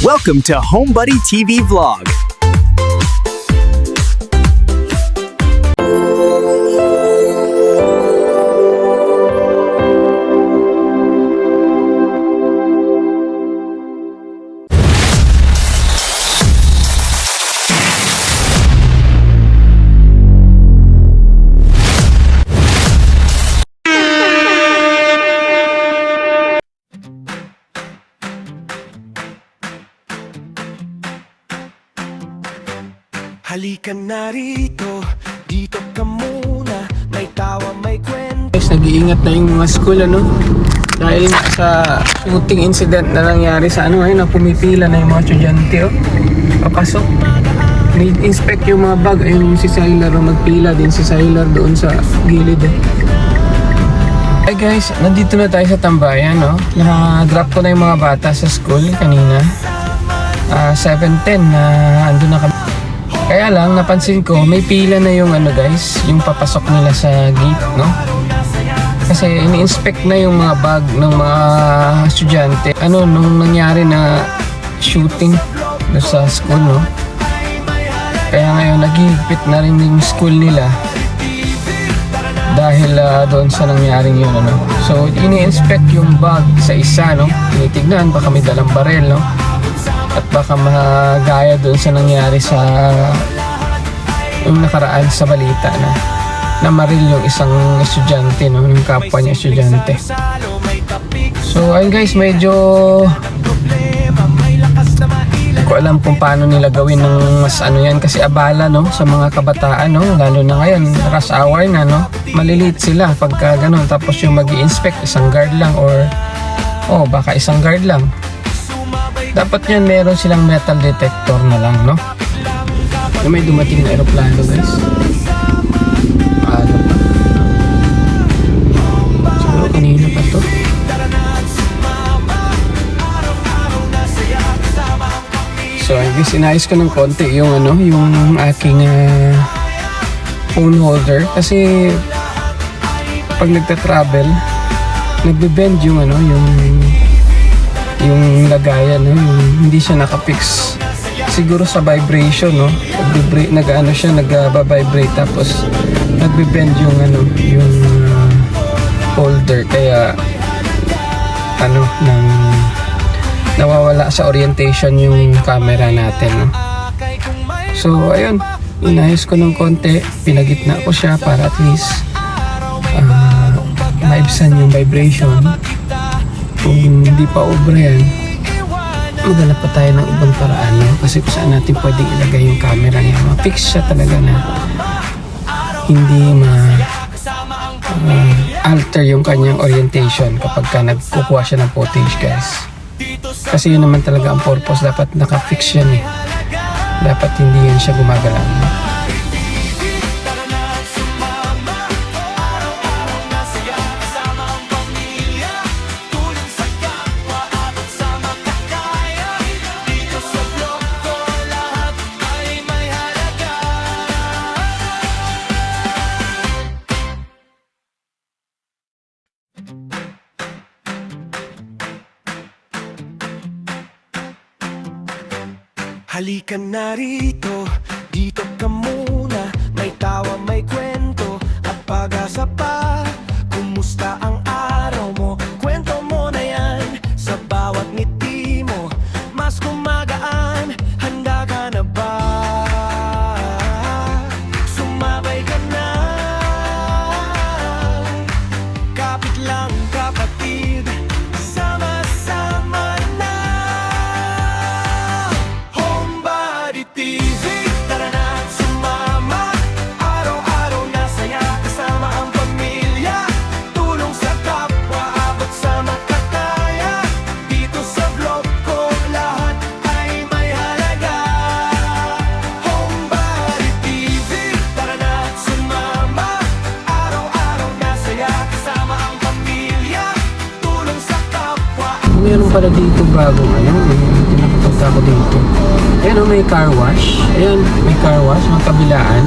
Welcome to HomeBuddy TV Vlog. Halika na rito, dito ka muna, may tawa, may kwento. Guys, nag-iingat na yung mga school dahil sa shooting incident na nangyari sa na pumipila na yung mga estudyante papasok. Ni-inspect yung mga bag, ayun si Sylar magpila din si Sylar doon sa gilid Hey guys, nandito na tayo sa tambayan na-drop ko na yung mga bata sa school kanina 7:10 na andun na kami. Kaya lang, napansin ko, may pila na yung guys, yung papasok nila sa gate, Kasi ini-inspect na yung mga bag ng mga estudyante. Nung nangyari na shooting sa school, Kaya ngayon, naghihigpit na rin yung school nila dahil doon sa nangyaring yun, So, ini-inspect yung bag sa isa, Tinitignan, baka may dalang barel, At baka magaya doon sa nangyari sa yung nakaraan sa balita na namaril yung isang estudyante, yung kapwa niya estudyante. So ayun guys, medyo hindi ko alam kung paano nila gawin ng mas yan kasi abala sa mga kabataan, lalo na ngayon rush hour na, maliliit sila pagka ganun, tapos yung mag-i-inspect isang guard lang or baka isang guard lang. Dapat yan meron silang metal detector na lang, May dumating na aeroplano guys. Siguro kanina pa to. So I guess inayos ko ng konti yung yung aking phone holder kasi pag nagta-travel nagbe-bend yung yung lagayan, hindi siya naka-fix. Siguro sa vibration, nag-vibrate tapos nagbe-bend yung yung holder kaya nawawala sa orientation yung camera natin, So ayun, inayos ko ng konti, pinagitna ko siya para at least maibsan yung vibration. Kung hindi pa obra yan, maghanap pa tayo ng ibang paraan, kasi kung saan natin pwedeng ilagay yung camera niya, ma-fix siya talaga na hindi alter yung kanyang orientation kapag ka nagkukuha siya ng footage guys. Kasi yun naman talaga ang purpose, dapat naka-fix yan dapat hindi yan siya gumagalaw. Halika na rito, dito ka muna, may tawa, may kwento at pag-asa pa. Kumusta ang araw mo? Kwento mo na yan sa bawat ngiti mo. Mas gumagaan, handa ka na ba? Sumabay ka na, kapit lang kapatid, sama-sama na. TV, tara na at sumama. Araw-araw na saya, kasama ang pamilya. Tulong sa kapwa, abot sa makakaya. Dito sa vlog ko, lahat ay may halaga. HomeBuddy TV, tara na at sumama. Araw-araw na saya, kasama ang pamilya. Tulong sa kapwa. Meron pala dito bagong hindi nakapunta ako dito. Ayan may car wash. Ayan, may car wash, magkabilaan.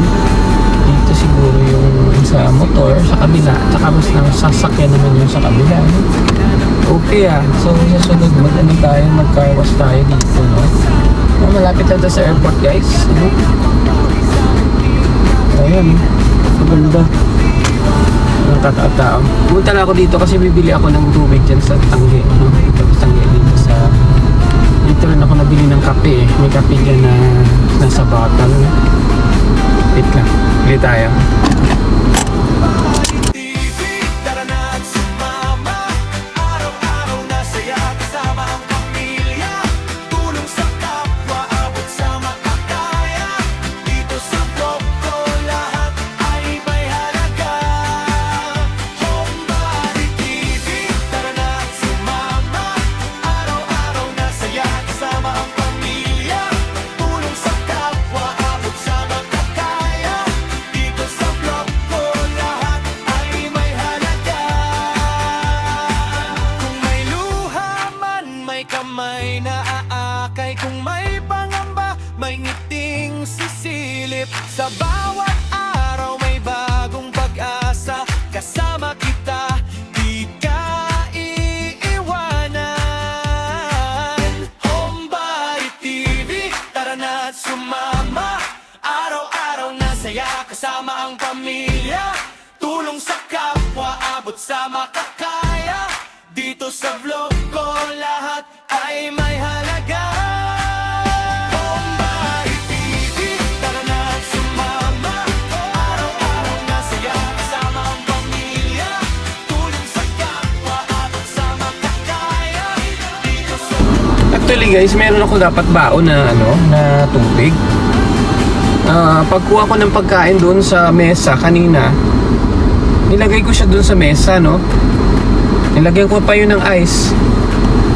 Dito siguro yung sa motor, sa kabila. Tsaka mas na sasakyan naman yung sa kabila. No? Okay So sa sunod, mag-car wash tayo dito, no? Malapit lang sa airport, guys. No? Ayan. Maganda. Ang kakatao. Pumunta na ako dito kasi bibili ako ng tubig dyan sa Tangge. No? Ito sa Tangge dito sa... Dito rin ako nabili ng kape. May kape dyan na nasa bottle. No? Wait lang. Bili tayo. Tara na at sumama, araw-araw na saya kasama ang pamilya. Tulong sa kapwa, abot sa makakaya. Dito sa vlog ko lahat ay may halaga. Homebody TV, tara na at sumama, araw-araw na saya kasama ang pamilya. Tulong sa kapwa, abot sa makakaya. Dito sa vlog ko lahat ay may halaga. Kung may luha man, may kamay na aakay. Kung may pangamba, may ngiting sisilip. Sa bawat araw may bagong pag-asa. Kasama kita, di ka iiwanan. Homebody TV, tara na at sumama, araw-araw na saya kasama ang pamilya. Tulong sa kapwa, abot sa makakaya. Dito sa vlog ko lahat ay may halaga. Homebody TV, tara na at sumama, araw-araw na saya kasama ang pamilya. Tulong sa kapwa, abot sa makakaya. Dito sa Actually guys, meron ako dapat baon na na tubig. Pagkuha ko ng pagkain doon sa mesa kanina, nilagay ko siya doon sa mesa, no? Nilagyan ko pa yun ng ice.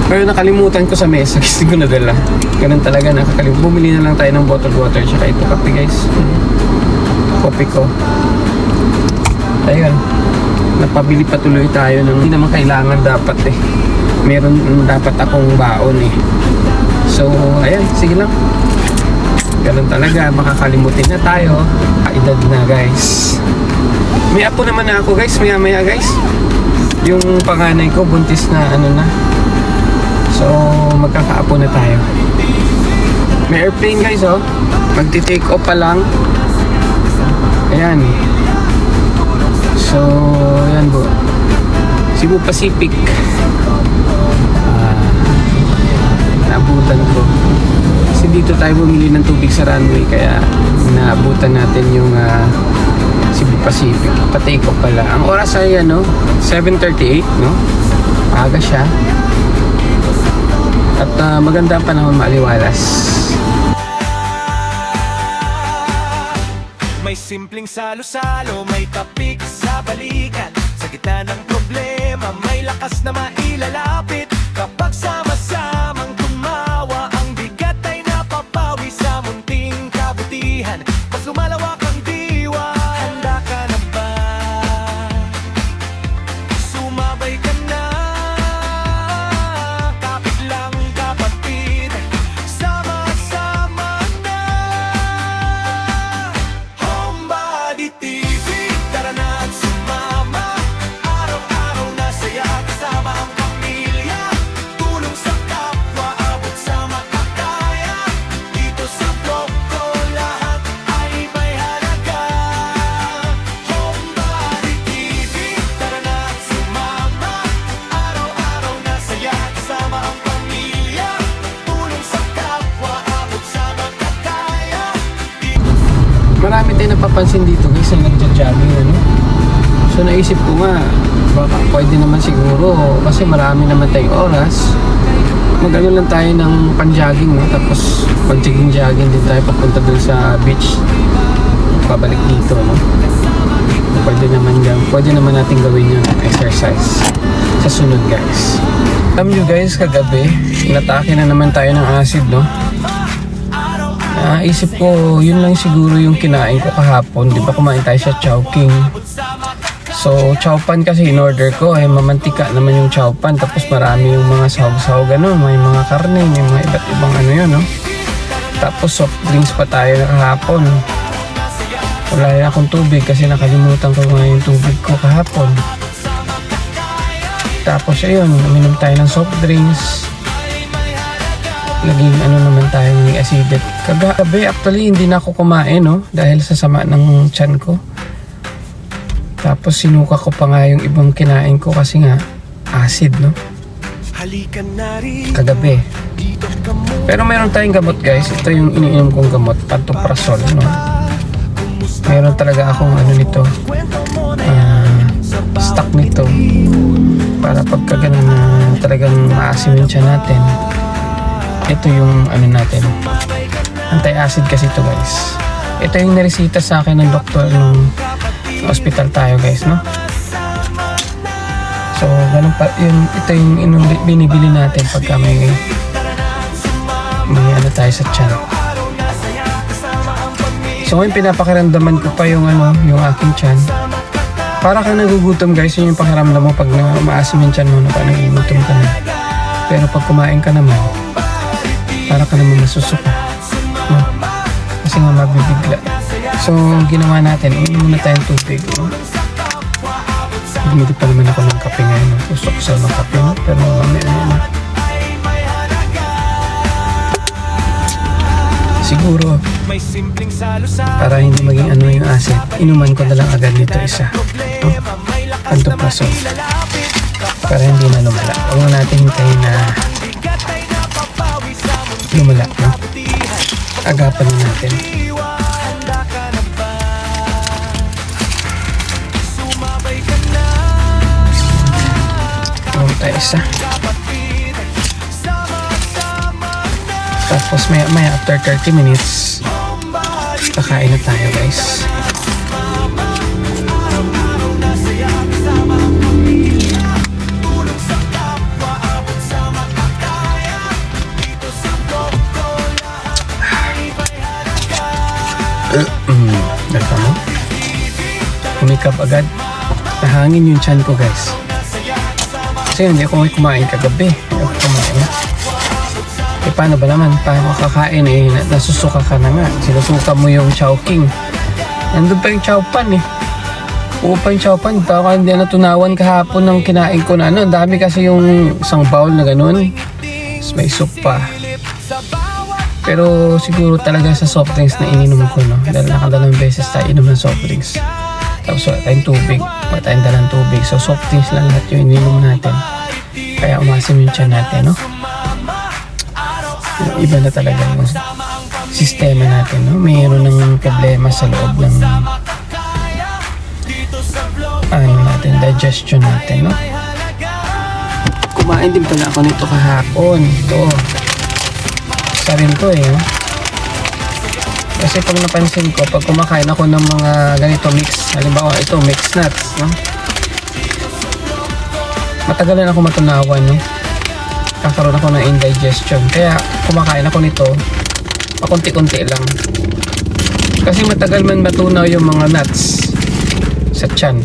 Pero nakalimutan ko sa mesa kasi ko nadala. Ganun talaga, nakakalimutan. Bumili na lang tayo ng bottled water. Tsaka ito kape guys. Kopi ko. Ayun. Napabili pa tuloy tayo ng hindi naman kailangan dapat eh. Meron dapat akong baon eh. So, ayan. Sige lang. Ganun talaga. Makakalimutin na tayo. Edad na guys. May apo naman na ako guys. Maya guys. Yung panganay ko buntis na na. So magkakaapo na tayo. May airplane guys oh. Magti-take off pa lang. Ayan. So ayan po. Cebu Pacific. Naabutan ko. Kasi dito tayo bumili ng tubig sa runway. Kaya naabutan natin yung Cebu Pacific. Pa-take off pala. Ang oras ay 7:38, no? Aga siya. At maganda ang panahon, maaliwalas. May simpleng salo-salo, may tapik sa balikan. Sa gitna ng problema, may lakas na mailalapit. Kapag sama-samang tumawa, ang bigat ay napapawi sa munting kabutihan. Mas lumalawak ang diwa. Handa ka na ba? Sumabay ka na. Kapit lang kapatid, sama-sama na. Homebody TV, tara na at sumama, araw-araw na saya kasama ang pamilya. Tulong sa kapwa, abot sa makakaya. Dito sa vlog ko lahat ay may halaga. Homebody TV, tara na at sumama, araw-araw na saya kasama ang pamilya. Tulong sa kapwa, abot sa makakaya. Marami tayong napapansin dito guys na nagja-jogging So naisip ko nga, baka pwede naman siguro kasi marami naman tayong oras. Mag-ano lang tayo ng pan-jogging, no? Tapos pag-jogging din tayo papunta dun sa beach. Pabalik dito, no? Pwede naman natin gawin yung exercise sa sunod guys. Alam nyo guys, kagabi inatake na naman tayo ng acid, no? Naisip ko, yun lang siguro yung kinain ko kahapon. Di ba kumain tayo sa Chowking? So, chowpan kasi in order ko. Mamantika naman yung chowpan. Tapos marami yung mga sahog-sahog, may mga karne, may mga iba't ibang yun, no? Tapos soft drinks pa tayo kahapon. Wala na akong tubig kasi nakalimutan ko nga yung tubig ko kahapon. Tapos ayun, uminom tayo ng soft drinks. Naging ano naman tayo ng acidic. Kagabi actually hindi na ako kumain, no? Dahil sa sama ng tiyan ko. Tapos sinuka ko pa nga yung ibang kinain ko kasi nga acid, no? Kagabi. Pero meron tayong gamot, guys. Ito yung iniinom kong gamot, pantoprazole, no? Meron talaga akong ano nito, stock nito. Para pagka ganun na talagang maasim yung tiyan natin, ito yung ano natin, anti-acid kasi ito, guys. Ito yung naresita sa akin ng doktor nung hospital tayo, guys, no? So ganun pa yun, ito yung binibili natin pagka may ano tayo sa tiyan. So ngayon pinapakiramdaman ko pa yung ano, yung aking tiyan. Para ka nagugutom, guys, yun yung pakiramdam mo pag maasim yung tiyan mo, na parang nagugutom ka na. Pero pag kumain ka naman, para ka naman masusuka, no? Kasi nga mabibigla. So ginawa natin, uminom muna tayong tubig, no? Bumili pa naman ako ng kape ngayon, no? Gusto ko sa mga kape, no? Pero mamaya. Siguro para hindi maging ano yung acid, inuman ko na lang agad nito isa, no? Pantoprazole, para hindi na lumala. Huwag natin hintayin na lumala, no? Agapan na natin. Huwag tayo isa. Tapos maya after 30 minutes kakain na tayo, guys. Daka mo? Kumikap agad. Nahangin yung tiyan ko, guys. Kasi hindi ako kumain kagabi. Hindi ako kumain na. Eh paano ba naman? Paano kakain eh? Nasusuka ka na nga. Sinusuka mo yung Chowking. Nandun pa yung Chowpan eh. Oo pa yung Chowpan. Baka hindi natunawan kahapon ng kinain ko na ano. Dami kasi yung isang bowl na ganun. Tapos may soup pa. Pero siguro talaga sa soft drinks na ininom ko, no? Dahil nakadalawang beses tayo inom ng soft drinks. Tapos wala tayong tubig. Wala tayong dalang tubig. So soft drinks lang lahat yung ininom natin. Kaya umasim yung tiyan natin, no? Iba na talaga yung sistema natin, no? Mayroon ng problema sa loob ng ano natin, digestion natin, no? Kumain din pala ako nito kahapon. Ito sa rin to eh, no? Kasi pag napansin ko, pag kumakain ako ng mga ganito mix, halimbawa ito mix nuts, no? Matagalan ako matunawan, no? Kakaroon ako ng indigestion. Kaya kumakain ako nito pakunti-kunti lang. Kasi matagal man matunaw yung mga nuts sa tiyan.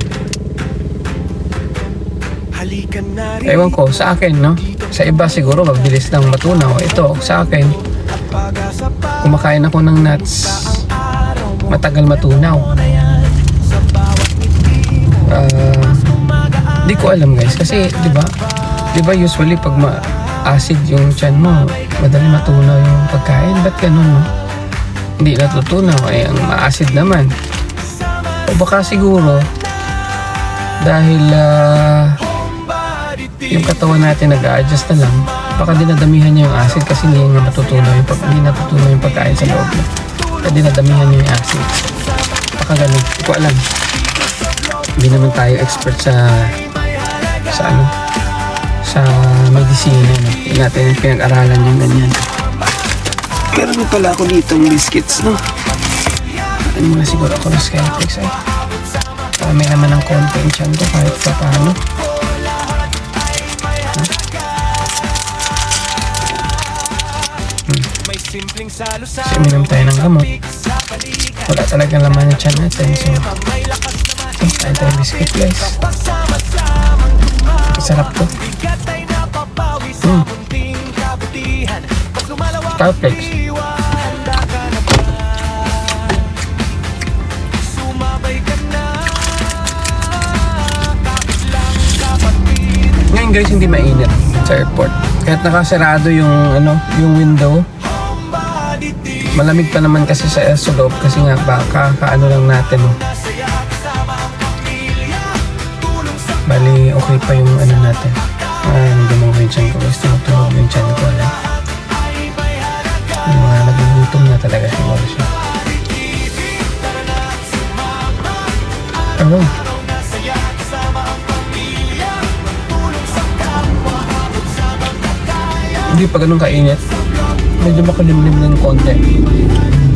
Ewan ko, sa akin, no? Sa iba siguro mabilis lang matunaw. Ito, sa akin, kumakain ako ng nuts, matagal matunaw. Di ko alam, guys. Kasi, di ba usually pag acid yung tiyan mo, madali matunaw yung pagkain. Ba't ganun, no? Hindi natutunaw, ay ang ma-acid naman. O baka siguro dahil yung katawan natin nag-a-adjust na lang, baka dinadamihan niya yung acid kasi hindi nga natutunaw yung pagkain sa loob. Kaya dinadamihan niya yung acid. Baka ganun, hindi ko alam. Hindi naman tayo expert sa medisina, no? Hindi natin pinag-aralan yung ganyan. Meron pala ako dito ng biscuits, no? Ano muna siguro ako ng Skyflex ay. May naman ng konti yung tiyan ko kahit pa paano. Kasi uminom tayo ng gamot. Wala talagang laman yung tiyan natin. So tayo biscuit, guys. Sarap to. Skyflex. guys, hindi mainit sa airport. Kahit nakasarado yung yung window. Malamig pa naman kasi sa loob kasi nga baka kaano lang natin. Bali, okay pa yung natin. Hindi mo yung chan ko. Gusto mo yung chan ko. Yung mga nagugutom na talaga siguro siya. Ano? Hindi pa ganun kainit. Medyo makalimlim ng konti.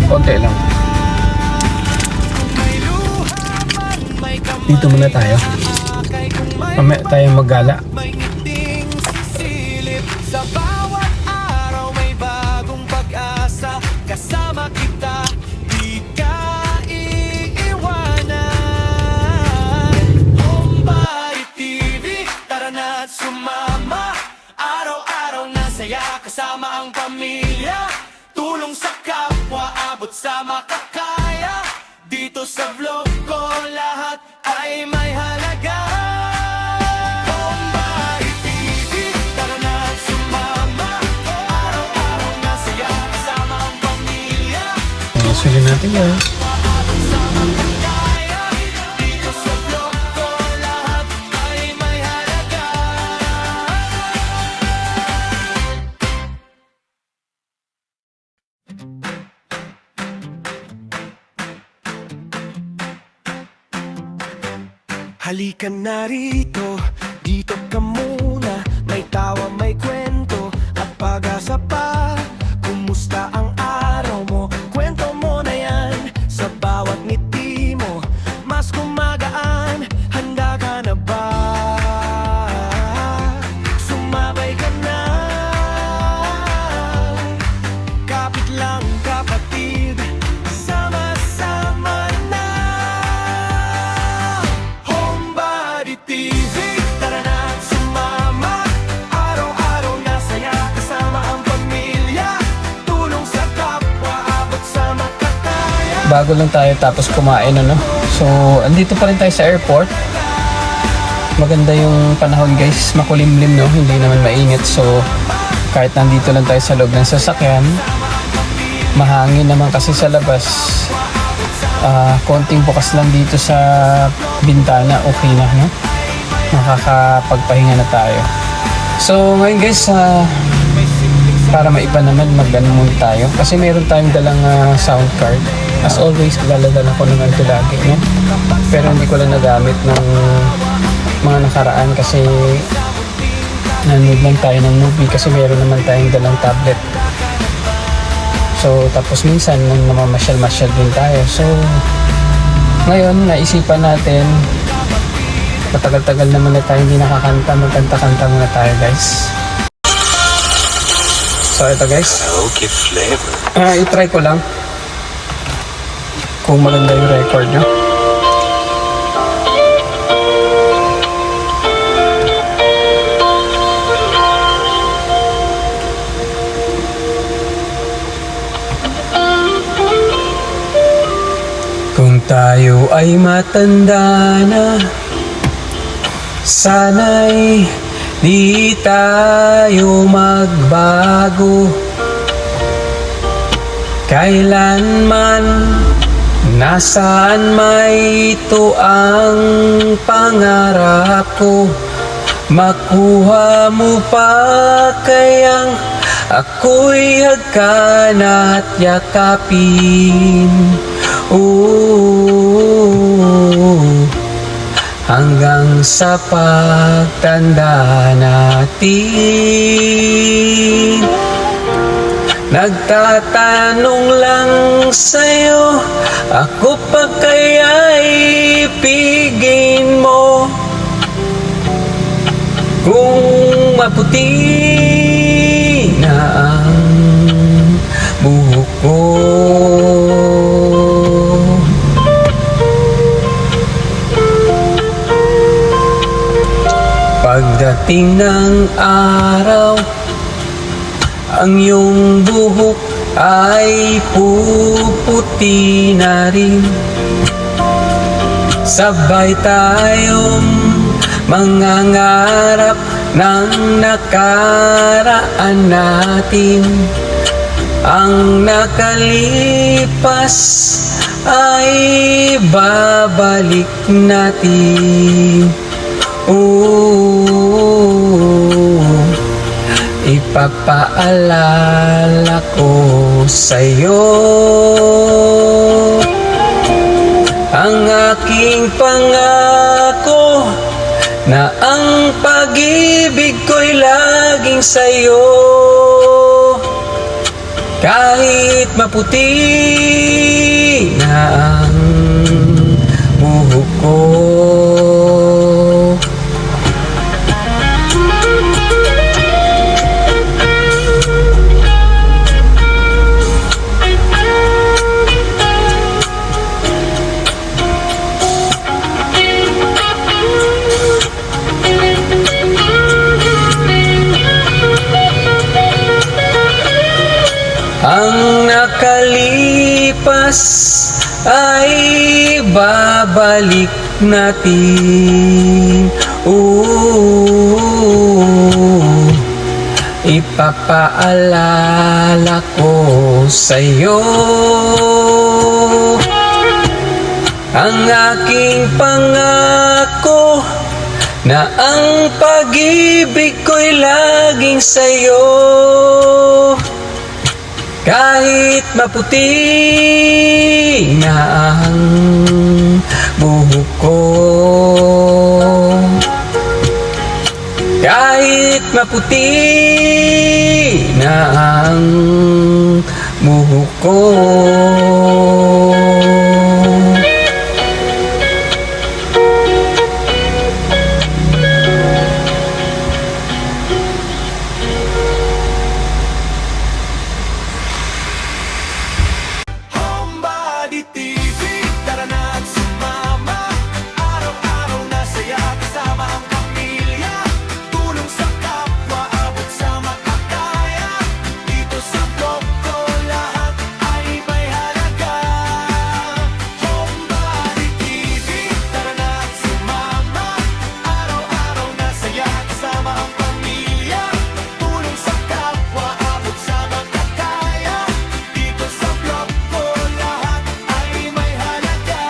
Konti lang. Dito muna tayo. Mamaya tayo maggala. Sa bawat araw may bagong pag-asa. Kasama kita, di ka iiwanan. Homebody TV, tara na't sumama. Araw-araw na saya, kasama ang pamilya. Tulong sa kapwa, abot sa makakaya. Dito sa vlog ko, lahat ay may halaga. Homebody TV, tara na't sumama. Araw-araw na saya, kasama ang pamilya. Sulit natin yan. Dito sa vlog ko, lahat ay may halaga. Halika na rito, dito ka muna. May tawa, may kwento at pag-asa pa. Kumusta ang araw mo? Kwento mo na yan. Sa bawat ngiti mo, mas kumagaan. Handa ka na ba? Sumabay ka na. Kapit lang kapatid, sama-sama na. Homebody TV, tara na sumama. Araw-araw na saya, kasama ang pamilya. Tulong sa kapwa, abot sa makakaya. Bago lang tayo tapos kumain, So, andito pa rin tayo sa airport. Maganda yung panahon, guys. Makulimlim, Hindi naman mainit. So, kahit nandito lang tayo sa loob ng sasakyan, mahangin naman kasi sa labas. Konting bukas lang dito sa bintana, okay na, Makakapagpahinga na tayo. So, ngayon, guys, para maiba naman, mag-ano muna tayo. Kasi meron tayong dalang sound card. As always, dala-dala ko naman ito lagi, Pero hindi ko lang nagamit ng mga nakaraan kasi nanood lang tayo ng movie kasi meron naman tayong dalang tablet. So, tapos minsan namamasyal-masyal din tayo. So, ngayon, naisipan natin, matagal-tagal naman na tayo hindi nakakanta, magkanta-kanta muna tayo, guys. So, ito, guys. Okay, flavor. I-try ko lang kung maganda yung record nyo. Kung tayo ay matanda na, sana'y di tayo magbago. Kailanman, nasaan may ito ang pangarap ko. Makuha mo pa kayang ako'y hagkan at yakapin. Hanggang sa pagtanda natin. Nagtatanong lang sa'yo, ako pa kaya'y ibigin mo? Kung maputi na ang buhok ko, pagdating ng araw, ang iyong buhok ay puputi na rin. Sabay tayong mangangarap ng nakaraan natin. Ang nakalipas ay babalik natin. Ipapaalala ko sa'yo ang aking pangako na ang pag-ibig ko'y laging sa'yo. Kahit maputi na ang buhok ko. Ang nakalipas ay babalik natin. Ipapaalala ko sa'yo ang aking pangako na ang pag-ibig ko'y laging sa'yo. Kahit maputi na ang buhok ko. Kahit maputi na ang buhok ko. Homebody TV, tara na at sumama. Araw-araw na saya kasama ang pamilya. Tulong sa kapwa, abot sa makakaya. Dito sa vlog ko lahat ay may halaga. Homebody TV, tara na at sumama. Araw-araw na saya kasama ang pamilya. Tulong sa kapwa, abot sa makakaya. Dito sa vlog ko lahat ay may halaga.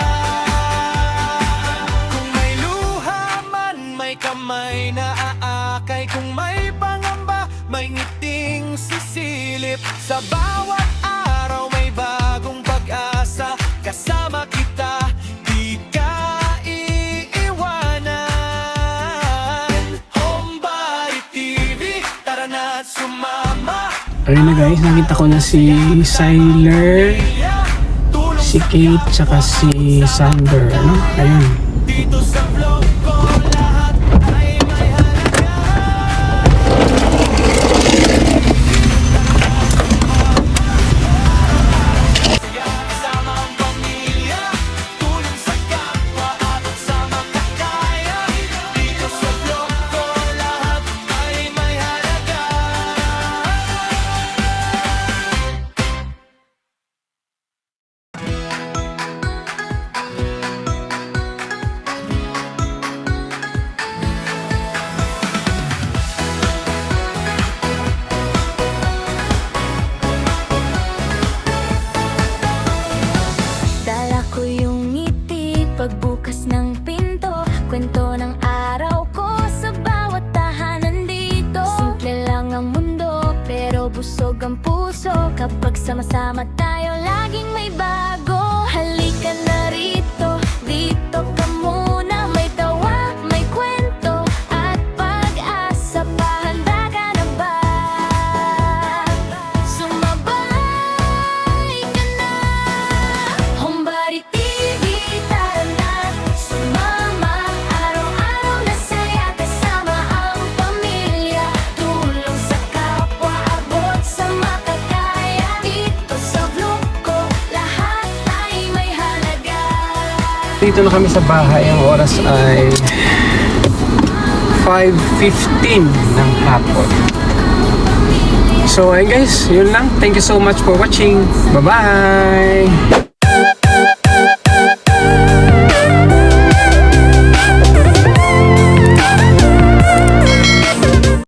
Kung may luha man, may kamay na aakay. Kung may pangamba, may ngiting sisilip. Sa bawat araw may bagong pag-asa. Kasama kita, di ka iiwanan. Homebody TV, tara na at sumama. Ayun na guys, nakita ko na si Syler, si Kate, tsaka si Sander, ano? Ayun. Dito sa vlog ko lahat ay may halaga. Saya kasama ang pamilya. Tulong sa kapwa, abot sa makakaya. Dito sa vlog ko lahat ay may halaga. Dala ko yung ngiti pagbukas ng pinto. Kwento ng araw ko sa bawat tahanan dito. Simple lang ang mundo pero busog ang puso. Kapag sama-sama tayo laging may bago. Halika na rito, dito ka muna. May tawa, may kwento at pag-asa pa. Handa ka na ba? Sumabay ka na. Homebody TV, tara na sumama. Araw-araw na saya kasama ang pamilya. Tulong sa kapwa, abot sa makakaya. Dito sa vlog ko lahat ay may halaga. Dito na kami sa bahay. Ang oras ay 5:15 ng hapon. So ayun guys, yun lang. Thank you so much for watching. Bye-bye!